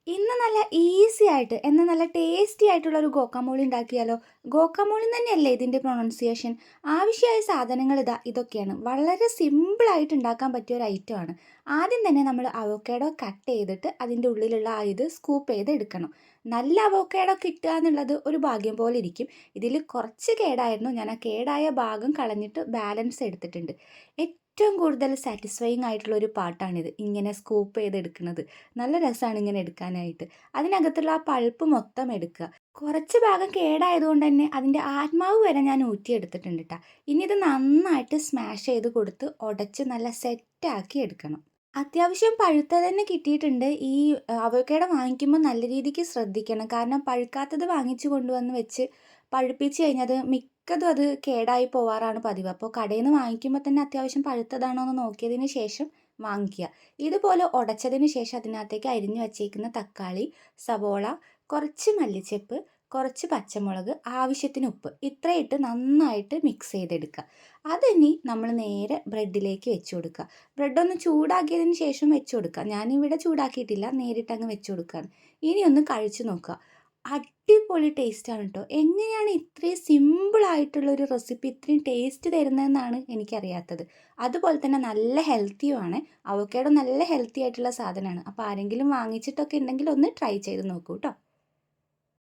ഇന്ന് നല്ല ഈസി ആയിട്ട് എന്നാൽ നല്ല ടേസ്റ്റി ആയിട്ടുള്ള ഒരു ഗോക്കാമോളി ഉണ്ടാക്കിയാലോ? ഗോക്കാമോളി തന്നെയല്ലേ ഇതിൻ്റെ പ്രൊണൗൺസിയേഷൻ? ആവശ്യമായ സാധനങ്ങൾ ഇതൊക്കെയാണ്. വളരെ സിമ്പിളായിട്ട് ഉണ്ടാക്കാൻ പറ്റിയ ഒരു ഐറ്റമാണ്. ആദ്യം തന്നെ നമ്മൾ അവോക്കാഡോ കട്ട് ചെയ്തിട്ട് അതിൻ്റെ ഉള്ളിലുള്ള ഇത് സ്കൂപ്പ് ചെയ്ത് എടുക്കണം. നല്ല അവോക്കാഡോ കിട്ടുക എന്നുള്ളത് ഒരു ഭാഗ്യം പോലെ ഇരിക്കും. ഇതിൽ കുറച്ച് കേടായിരുന്നു. ഞാൻ ആ കേടായ ഭാഗം കളഞ്ഞിട്ട് ബാലൻസ് എടുത്തിട്ടുണ്ട്. ഏറ്റവും കൂടുതൽ സാറ്റിസ്ഫൈയിങ് ആയിട്ടുള്ള ഒരു പാട്ടാണിത്, ഇങ്ങനെ സ്കൂപ്പ് ചെയ്തെടുക്കുന്നത്. നല്ല രസമാണ് ഇങ്ങനെ എടുക്കാനായിട്ട്. അതിനകത്തുള്ള ആ പൾപ്പ് മൊത്തം എടുക്കുക. കുറച്ച് ഭാഗം കേടായതുകൊണ്ട് തന്നെ അതിൻ്റെ ആത്മാവ് വരെ ഞാൻ ഊറ്റിയെടുത്തിട്ടുണ്ട് കേട്ടോ. ഇനി ഇത് നന്നായിട്ട് സ്മാഷ് ചെയ്ത് കൊടുത്ത് ഉടച്ച് നല്ല സെറ്റാക്കി എടുക്കണം. അത്യാവശ്യം പഴുത്ത തന്നെ കിട്ടിയിട്ടുണ്ട്. ഈ അവോക്കാഡോ വാങ്ങിക്കുമ്പോൾ നല്ല രീതിക്ക് ശ്രദ്ധിക്കണം. കാരണം പഴുക്കാത്തത് വാങ്ങിച്ചു കൊണ്ടുവന്ന് വെച്ച് പഴുപ്പിച്ച് കഴിഞ്ഞാൽ മിക്കതും അത് കേടായി പോവാറാണ് പതിവ്. അപ്പോൾ കടയിൽ നിന്ന് വാങ്ങിക്കുമ്പോൾ തന്നെ അത്യാവശ്യം പഴുത്തതാണോ എന്ന് നോക്കിയതിന് ശേഷം വാങ്ങിക്കുക. ഇതുപോലെ ഉടച്ചതിന് ശേഷം അതിനകത്തേക്ക് അരിഞ്ഞു വച്ചേക്കുന്ന തക്കാളി, സവോള, കുറച്ച് മല്ലിച്ചപ്പ്, കുറച്ച് പച്ചമുളക്, ആവശ്യത്തിന് ഉപ്പ് ഇത്രയിട്ട് നന്നായിട്ട് മിക്സ് ചെയ്തെടുക്കുക. അതിനി നമ്മൾ നേരെ ബ്രെഡിലേക്ക് വെച്ച് കൊടുക്കുക. ബ്രെഡൊന്ന് ചൂടാക്കിയതിന് ശേഷം വെച്ച് കൊടുക്കുക. ഞാനിവിടെ ചൂടാക്കിയിട്ടില്ല, നേരിട്ട് അങ്ങ് വെച്ച് കൊടുക്കുകയാണ്. ഇനി ഒന്ന് കഴിച്ചു നോക്കുക. അടിപൊളി ടേസ്റ്റാണ് കേട്ടോ. എങ്ങനെയാണ് ഇത്രയും സിമ്പിളായിട്ടുള്ളൊരു റെസിപ്പി ഇത്രയും ടേസ്റ്റ് തരുന്നതെന്നാണ് എനിക്കറിയാത്തത്. അതുപോലെ തന്നെ നല്ല ഹെൽത്തിയുമാണ്. അവോക്കാഡോ നല്ല ഹെൽത്തി ആയിട്ടുള്ള സാധനമാണ്. അപ്പോൾ ആരെങ്കിലും വാങ്ങിച്ചിട്ടൊക്കെ ഉണ്ടെങ്കിൽ ഒന്ന് ട്രൈ ചെയ്ത് നോക്കൂ കേട്ടോ.